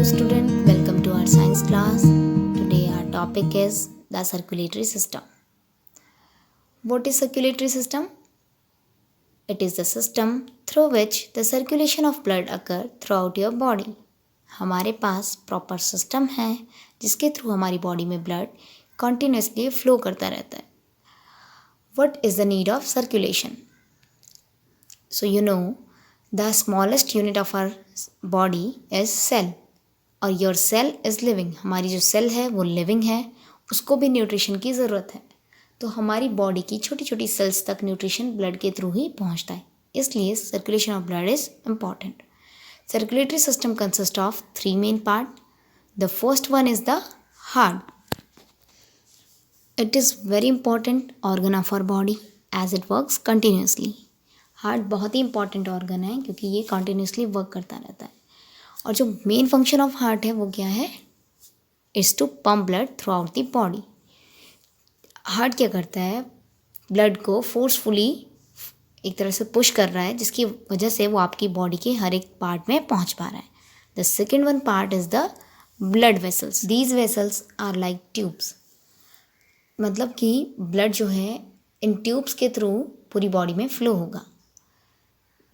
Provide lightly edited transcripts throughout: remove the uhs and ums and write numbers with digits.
student, welcome to our science class. Today our topic is the circulatory system. What is circulatory system? It is the system through which the circulation of blood occur throughout your body. हमारे पास proper system है जिसके through हमारी body में blood continuously flow करता रहता है. What is the need of circulation? So you know the smallest unit of our body is cell. और your cell is living. हमारी जो सेल है वो लिविंग है, उसको भी न्यूट्रिशन की ज़रूरत है. तो हमारी बॉडी की छोटी छोटी सेल्स तक न्यूट्रिशन ब्लड के थ्रू ही पहुंचता है. इसलिए circulation of blood is important. Circulatory system consist of 3 main part. The first one is the heart. It is very important organ of our body as it works continuously. Heart बहुत ही important organ है क्योंकि ये continuously work करता रहता है. और जो मेन फंक्शन ऑफ हार्ट है वो क्या है? Is to pump blood throughout the body. Heart क्या करता है? ब्लड को फोर्सफुली एक तरह से पुश कर रहा है जिसकी वजह से वो आपकी बॉडी के हर एक पार्ट में पहुंच पा रहा है. The second one part is the blood vessels. These vessels are like tubes. मतलब कि ब्लड जो है इन ट्यूब्स के थ्रू पूरी बॉडी में फ्लो होगा.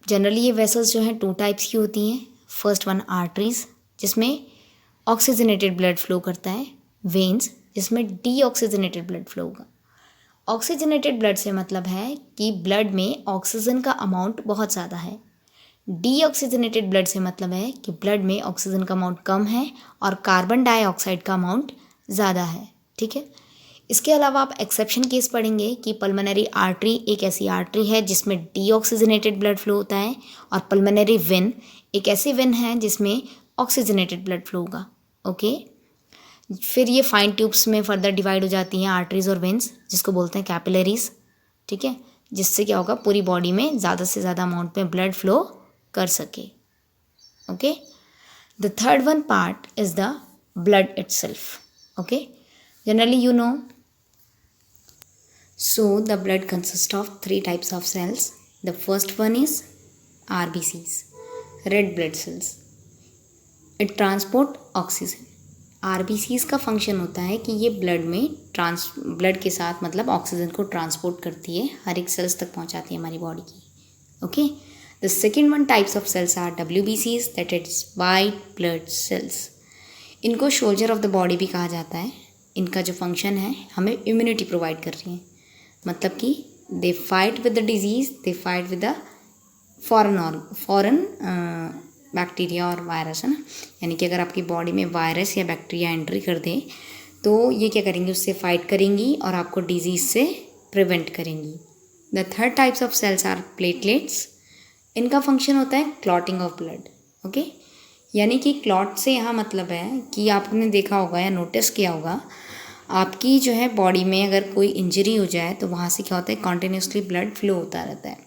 जनरली ये वेसल्स जो हैं 2 टाइप्स की होती हैं. फर्स्ट वन आर्टरीज जिसमें ऑक्सीजनेटेड ब्लड फ्लो करता है. वेन्स जिसमें डीऑक्सीजनेटेड ब्लड फ्लो होगा. ऑक्सीजनेटेड ब्लड से मतलब है कि ब्लड में ऑक्सीजन का अमाउंट बहुत ज़्यादा है. डीऑक्सीजनेटेड ब्लड से मतलब है कि ब्लड में ऑक्सीजन का अमाउंट कम है और कार्बन डाइऑक्साइड का अमाउंट ज़्यादा है. ठीक है. इसके अलावा आप एक्सेप्शन केस पढ़ेंगे कि पल्मोनरी आर्टरी एक ऐसी आर्टरी है जिसमें डीऑक्सीजनेटेड ब्लड फ्लो होता है और पल्मोनरी वेन एक ऐसी वेन है जिसमें ऑक्सीजनेटेड ब्लड फ्लो होगा. ओके. फिर ये फाइन ट्यूब्स में फर्दर डिवाइड हो जाती हैं आर्टरीज और वेन्स जिसको बोलते हैं कैपिलरीज. ठीक है. जिससे क्या होगा पूरी बॉडी में ज़्यादा से ज़्यादा अमाउंट में ब्लड फ्लो कर सके. Okay. The third one part is the blood itself. Okay. Generally you know. So the blood consists of 3 types of cells. The first one is RBCs, red blood cells. It transport oxygen. RBCs का function होता है कि ये blood में blood के साथ मतलब oxygen को ट्रांसपोर्ट करती है, हर एक सेल्स तक पहुंचाती है हमारी बॉडी की. Okay. The second one types of cells are WBCs, that is white blood cells. इनको सोल्जर ऑफ द बॉडी भी कहा जाता है. इनका जो फंक्शन है हमें इम्यूनिटी प्रोवाइड कर रही है. मतलब कि they fight with the disease, they fight with the foreign bacteria और वायरस, है ना. यानी कि अगर आपकी बॉडी में वायरस या बैक्टीरिया एंट्री कर दे तो ये क्या करेंगी, उससे फाइट करेंगी और आपको डिजीज़ से प्रिवेंट करेंगी. The third types of cells are platelets. इनका फंक्शन होता है क्लॉटिंग ऑफ ब्लड. ओके. यानी कि क्लॉट से यहाँ मतलब है कि आपने देखा होगा या नोटिस किया होगा आपकी जो है बॉडी में अगर कोई इंजरी हो जाए तो वहाँ से क्या होता है कॉन्टिन्यूसली ब्लड फ्लो होता रहता है.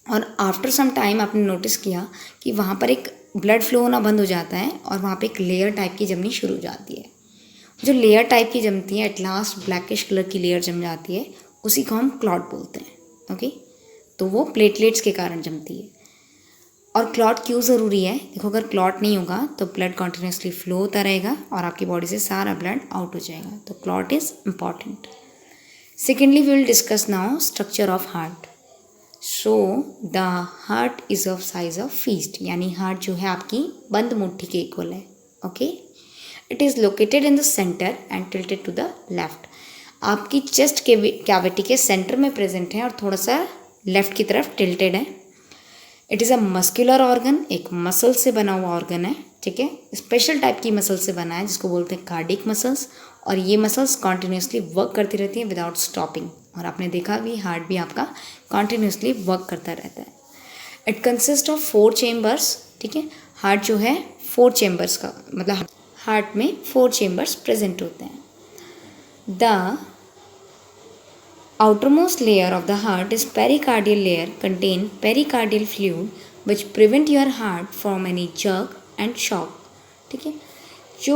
और आफ्टर सम टाइम आपने नोटिस किया कि वहाँ पर एक ब्लड फ्लो होना बंद हो जाता है और वहाँ पे एक लेयर टाइप की जमनी शुरू हो जाती है. जो लेयर टाइप की जमती है एट लास्ट ब्लैकिश कलर की लेयर जम जाती है, उसी को हम क्लॉट बोलते हैं. ओके. तो वो प्लेटलेट्स के कारण जमती है. और क्लॉट क्यों ज़रूरी है? देखो, अगर क्लॉट नहीं होगा तो ब्लड कॉन्टिन्यूसली फ्लो होता रहेगा और आपकी बॉडी से सारा ब्लड आउट हो जाएगा. तो clot is important. Secondly we will discuss now structure of heart. So the heart is of size of fist. यानी हार्ट जो है आपकी बंद मुट्ठी के इक्वल है. Okay. It is located in the centre and tilted to the left. आपकी chest के कैविटी के सेंटर में प्रेजेंट है और थोड़ा सा लेफ्ट की तरफ टिल्टेड है. It is a muscular organ. एक मसल से बना हुआ ऑर्गन है. ठीक है. स्पेशल टाइप की मसल से बना है जिसको बोलते हैं कार्डिक मसल्स. और ये मसल्स कॉन्टिन्यूसली वर्क करती रहती हैं विदाउट स्टॉपिंग. और आपने देखा भी हार्ट भी आपका कॉन्टिन्यूसली वर्क करता रहता है. It consist of 4 chambers. ठीक है. हार्ट जो है 4 चेम्बर्स का मतलब हार्ट में 4 चेम्बर्स प्रेजेंट होते हैं. The outermost layer of the heart is pericardial layer, contain pericardial fluid which prevent your heart from any jerk and shock. ठीक है. जो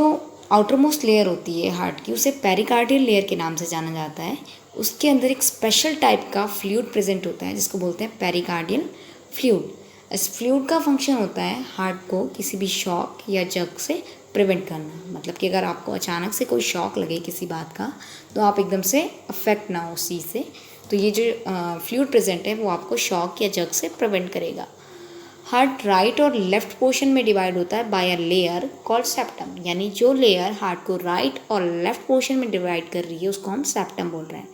outermost layer होती है हार्ट की उसे pericardial layer के नाम से जाना जाता है. उसके अंदर एक स्पेशल टाइप का फ्लूइड प्रेजेंट होता है जिसको बोलते हैं pericardial fluid. इस फ्लूइड का फंक्शन होता है हार्ट को किसी भी शॉक या जर्क से प्रिवेंट करना, मतलब कि अगर आपको अचानक से कोई शॉक लगे किसी बात का तो आप एकदम से अफेक्ट ना हो उस चीज़ से, तो ये जो फ्लूइड प्रेजेंट है वो आपको शॉक या जग से प्रिवेंट करेगा। हार्ट राइट और लेफ्ट पोर्शन में डिवाइड होता है by a layer called septum, यानी जो लेयर हार्ट को राइट और लेफ्ट पोर्शन में डिवाइड कर रही है उसको हम सेप्टम बोल रहे हैं।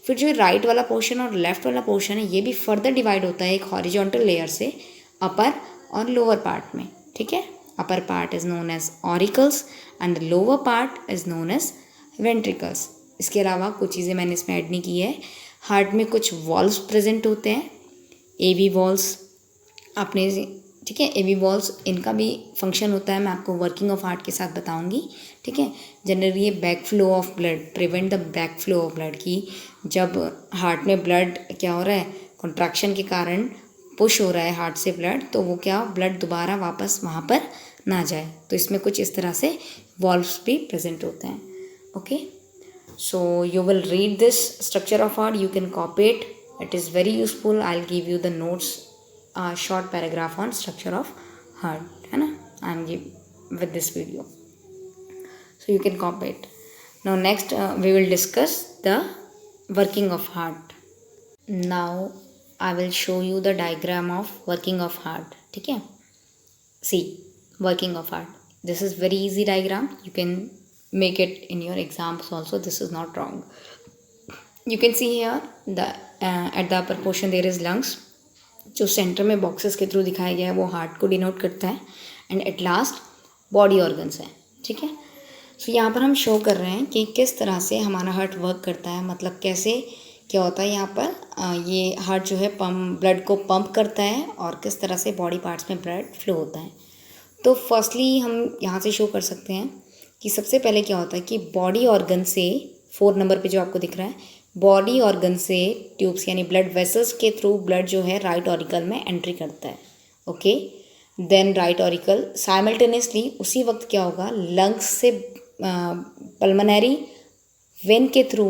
फिर जो राइट वाला पोर्शन और लेफ्ट वाला पोर्शन है ये भी फर्दर डिवाइड होता है एक हॉरिजॉन्टल लेयर से अपर और लोअर पार्ट में, ठीक है। Upper part is known as auricles and the lower part is known as ventricles. इसके अलावा कुछ चीज़ें मैंने इसमें ऐड नहीं की है। हार्ट में कुछ वॉल्व्स प्रेजेंट होते हैं, एवी वॉल्व्स आपने, ठीक है। एवी वॉल्व्स इनका भी फंक्शन होता है, मैं आपको वर्किंग ऑफ हार्ट के साथ बताऊंगी, ठीक है। जनरली ये back flow of blood, prevent the back flow of blood, की जब हार्ट में ब्लड क्या हो रहा है, कॉन्ट्रैक्शन के कारण पुश हो रहा है हार्ट से ब्लड, तो वो क्या ब्लड दोबारा वापस वहाँ पर ना जाए, तो इसमें कुछ इस तरह से वॉल्व्स भी प्रेजेंट होते हैं। Okay, so you will read this structure of heart, you can copy it, it is very useful. I will give you the notes, short paragraph on structure of heart, है ना, I am give with this video, so you can copy it. Now next we will discuss the working of heart. Now I will show you the diagram of working of heart, ठीक है। See, working of heart, this is very easy diagram, you can make it in your exams also, this is not wrong. You can see here the at the upper portion there is lungs, जो centre में boxes के through दिखाया गया है वो heart को denote करता है, and at last body organs है, ठीक है। सो यहाँ पर हम शो कर रहे हैं कि किस तरह से हमारा हार्ट वर्क करता है, मतलब कैसे क्या होता है यहाँ पर ये हार्ट जो है ब्लड को पंप करता है और किस तरह से बॉडी पार्ट्स में ब्लड फ्लो होता है। तो फर्स्टली हम यहाँ से शो कर सकते हैं कि सबसे पहले क्या होता है कि बॉडी ऑर्गन से 4 नंबर पे जो आपको दिख रहा है, बॉडी ऑर्गन से ट्यूब्स यानी ब्लड वेसल्स के थ्रू ब्लड जो है राइट ऑरिकल में एंट्री करता है। Okay, then right auricle simultaneously उसी वक्त क्या होगा, लंग्स से पल्मोनरी वेन के थ्रू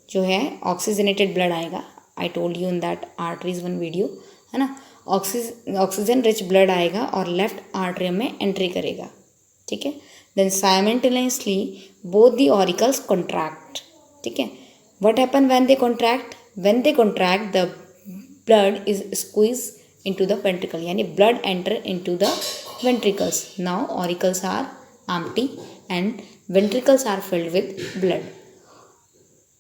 जो है ऑक्सीजनेटेड ब्लड आएगा। आई told you in that arteries one video, है ना। ऑक्सीजन रिच ब्लड आएगा और लेफ्ट आर्टरियम में एंट्री करेगा, ठीक है। Then simultaneously both the auricles contract, ठीक है। What happen when they contract? When they contract, the blood is squeezed into the ventricle, यानी blood enter into the ventricles. Now auricles are empty and ventricles are filled with blood.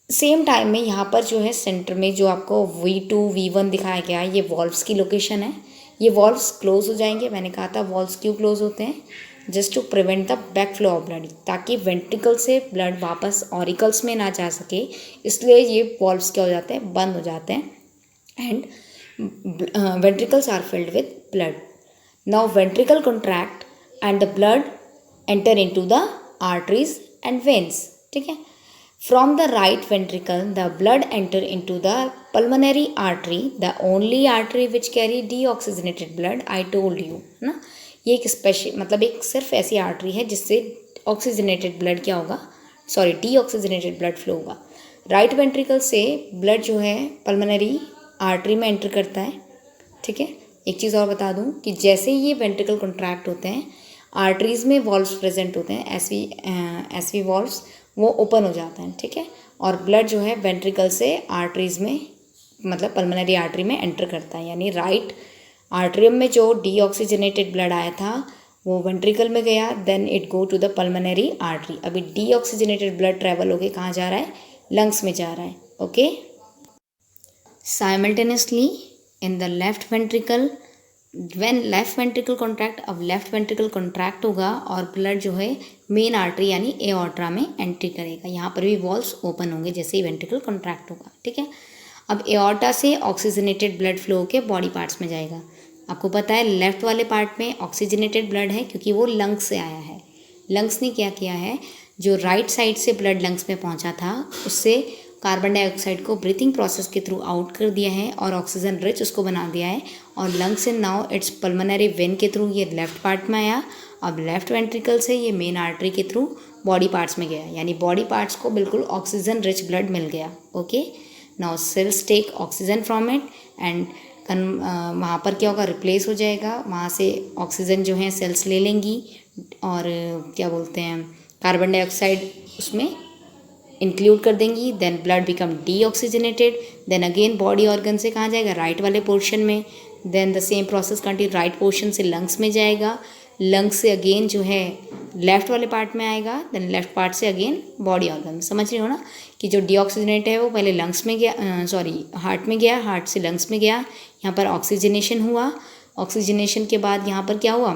Same time में यहाँ पर जो है centre में जो आपको V2 V1 दिखाया गया है, ये वॉल्व्स की लोकेशन है। ये वॉल्व्स क्लोज हो जाएंगे, मैंने कहा था वॉल्व्स क्यों क्लोज होते हैं, just to prevent the back flow of blood, ताकि वेंट्रिकल से ब्लड वापस ऑरिकल्स में ना जा सके, इसलिए ये वॉल्व्स क्या हो जाते हैं, बंद हो जाते हैं, and ventricles are filled with blood. Now ventricle contract and the blood enter into the arteries and veins, ठीक है। From the right ventricle the blood enter into the pulmonary artery, the only artery which carry deoxygenated blood, I told you, है ना। ये एक special मतलब एक सिर्फ ऐसी आर्टरी है जिससे ऑक्सीजनेटेड ब्लड क्या होगा, सॉरी डीऑक्सीजनेटेड ब्लड फ्लो होगा। राइट वेंट्रिकल से ब्लड जो है पल्मोनरी आर्टरी में एंटर करता है, ठीक है। एक चीज़ और बता दूं कि जैसे ही ये वेंट्रिकल कॉन्ट्रैक्ट होते हैं, आर्टरीज में वॉल्व्स प्रेजेंट होते हैं, एसवी वॉल्व्स, वो ओपन हो जाते हैं, ठीक है। और ब्लड जो है वेंट्रिकल से आर्टरीज में मतलब पल्मोनरी आर्टरी में एंटर करता है, यानी राइट आर्टरियम में जो डीऑक्सीजनेटेड ब्लड आया था वो वेंट्रिकल में गया, then it go to the pulmonary artery. अभी डीऑक्सीजनेटेड ब्लड ट्रेवल होके कहाँ जा रहा है, लंग्स में जा रहा है। Okay, simultaneously in the left ventricle, when left ventricle contract, अब लेफ्ट वेंट्रिकल कॉन्ट्रैक्ट होगा और ब्लड जो है मेन आर्टरी यानी एओर्टा में एंट्री करेगा। यहाँ पर भी वॉल्व्स ओपन होंगे जैसे ही वेंट्रिकल कॉन्ट्रैक्ट होगा, ठीक है। अब एओर्टा से ऑक्सीजनेटेड ब्लड फ्लो होकर बॉडी पार्ट्स में जाएगा। आपको पता है लेफ्ट वाले पार्ट में ऑक्सीजनेटेड ब्लड है क्योंकि वो लंग्स से आया है। लंग्स ने क्या किया है, जो राइट साइड से ब्लड लंग्स में पहुंचा था उससे कार्बन डाइऑक्साइड को ब्रीथिंग प्रोसेस के थ्रू आउट कर दिया है और ऑक्सीजन रिच उसको बना दिया है, और लंग्स से नाउ इट्स पल्मोनरी वेन के थ्रू ये लेफ्ट पार्ट में आया। अब लेफ्ट वेंट्रिकल से ये मेन आर्टरी के थ्रू बॉडी पार्ट्स में गया, यानी बॉडी पार्ट्स को बिल्कुल ऑक्सीजन रिच ब्लड मिल गया। Okay, now cells take oxygen from it and वहाँ पर क्या होगा, रिप्लेस हो जाएगा, वहाँ से ऑक्सीजन जो है सेल्स ले लेंगी और क्या बोलते हैं कार्बन डाइऑक्साइड उसमें इंक्लूड कर देंगी, then blood become deoxygenated, then again body organ से कहाँ जाएगा, राइट वाले पोर्शन में, then the same process continue, right portion से लंग्स में जाएगा, लंग्स से अगेन जो है लेफ्ट वाले पार्ट में आएगा, देन लेफ्ट पार्ट से अगेन बॉडी ऑर्गन। समझ रहे हो ना कि जो डीऑक्सीजनेट है वो पहले लंग्स में गया, सॉरी हार्ट में गया, हार्ट से लंग्स में गया, यहाँ पर ऑक्सीजनेशन हुआ, ऑक्सीजनेशन के बाद यहाँ पर क्या हुआ,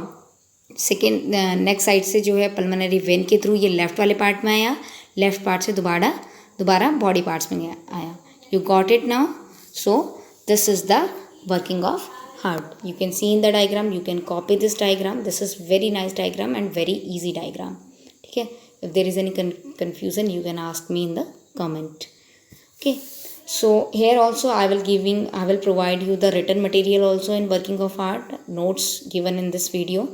सेकेंड नेक्स्ट साइड से जो है पल्मोनरी वेन के थ्रू ये लेफ्ट वाले पार्ट में आया, लेफ्ट पार्ट से दोबारा बॉडी पार्ट्स में आया। You got it now. So this is the working of heart. You can see in the diagram, you can copy this diagram, this is very nice diagram and very easy diagram. ठीक है, if there is any confusion you can ask me in the comment. Okay, so here also I will provide you the written material also in working of art, notes given in this video,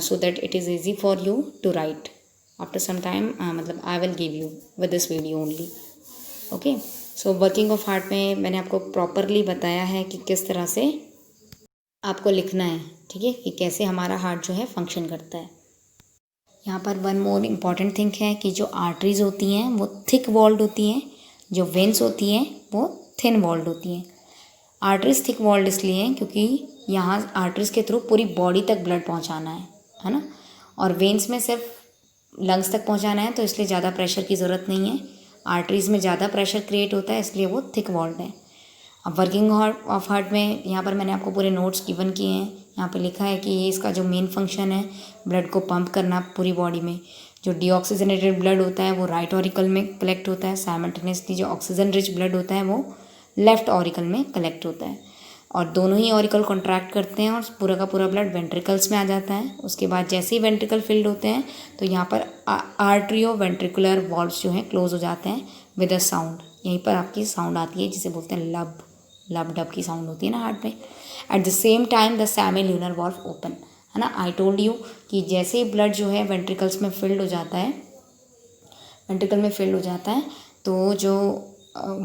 so that it is easy for you to write after some time, मतलब I will give you with this video only. Okay, so working of art में मैंने आपको properly बताया है कि किस तरह से आपको लिखना है, ठीक है, कि कैसे हमारा हार्ट जो है फंक्शन करता है। यहाँ पर वन मोर इम्पॉर्टेंट थिंग है कि जो आर्टरीज होती हैं वो थिक वॉल्ड होती हैं, जो वेन्स होती हैं वो थिन वॉल्ड होती हैं। आर्टरीज थिक वॉल्ड इसलिए हैं क्योंकि यहाँ आर्टरीज के थ्रू पूरी बॉडी तक ब्लड पहुँचाना है ना, और वेन्स में सिर्फ लंग्स तक पहुँचाना है, तो इसलिए ज़्यादा प्रेशर की ज़रूरत नहीं है। आर्टरीज में ज़्यादा प्रेशर क्रिएट होता है, इसलिए वो थिक वॉल्ड है। अब वर्किंग ऑफ हार्ट में यहाँ पर मैंने आपको पूरे नोट्स गिवन किए हैं। यहाँ पे लिखा है कि ये इसका जो मेन फंक्शन है ब्लड को पंप करना पूरी बॉडी में। जो डीऑक्सीजनेटेड ब्लड होता है वो राइट ऑरिकल में कलेक्ट होता है, साइमल्टेनियसली जो ऑक्सीजन रिच ब्लड होता है वो लेफ्ट ऑरिकल में कलेक्ट होता है, और दोनों ही ऑरिकल कॉन्ट्रैक्ट करते हैं और पूरा का पूरा ब्लड वेंट्रिकल्स में आ जाता है। उसके बाद जैसे ही वेंट्रिकल फिल्ड होते हैं तो यहाँ पर आर्ट्रियो वेंट्रिकुलर वॉल्व्स जो हैं क्लोज हो जाते हैं विद अ साउंड। यहीं पर आपकी साउंड आती है जिसे बोलते हैं लब, लब डब की साउंड होती है ना हार्ट में। At the same time the semi-lunar valve open, है ना। आई टोल्ड यू कि जैसे ही ब्लड जो है वेंट्रिकल्स में फिल्ड हो जाता है, वेंट्रिकल में फिल्ड हो जाता है, तो जो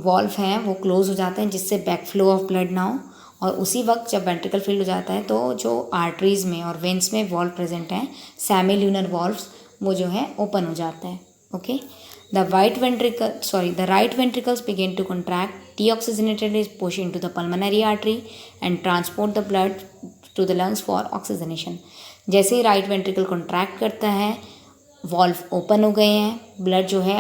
वॉल्व हैं वो क्लोज हो जाते हैं जिससे बैक फ्लो ऑफ ब्लड ना हो। और उसी वक्त जब वेंट्रिकल फिल्ड हो जाता है तो जो आर्टरीज में और वेन्स में वॉल्व प्रेजेंट हैं, सेमी-ल्यूनर वॉल्व्स, वो जो है ओपन हो जाता है। Okay, the right ventricles begin to contract, deoxygenated is pushed into the pulmonary artery and transport the blood to the lungs for oxygenation. जैसे ही राइट वेंट्रिकल कॉन्ट्रैक्ट करता है, वॉल्व ओपन हो गए हैं, ब्लड जो है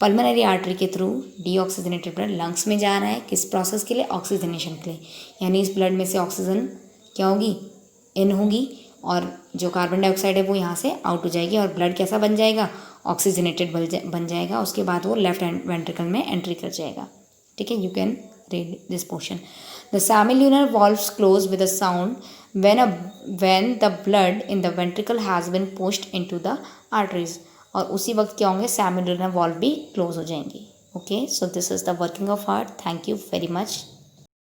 पल्मोनरी आर्टरी के through deoxygenated blood lungs में जा रहा है। किस प्रोसेस के लिए? ऑक्सीजनेशन के लिए। यानी इस ब्लड में से ऑक्सीजन क्या होगी? इन होगी, और जो कार्बन डाइऑक्साइड है वो यहाँ से आउट हो जाएगी और ब्लड कैसा बन जाएगा? ऑक्सीजनेटेड बन जाएगा। उसके बाद वो लेफ्ट वेंट्रिकल में एंट्री कर जाएगा। ठीक है, you can read this portion. The semi-lunar valves close with a sound when the blood in the ventricle has been pushed into the arteries, और उसी वक्त क्या होंगे? सेमी-ल्यूनर वॉल्व भी क्लोज हो जाएंगे। Okay, so this is the working of heart. Thank you very much.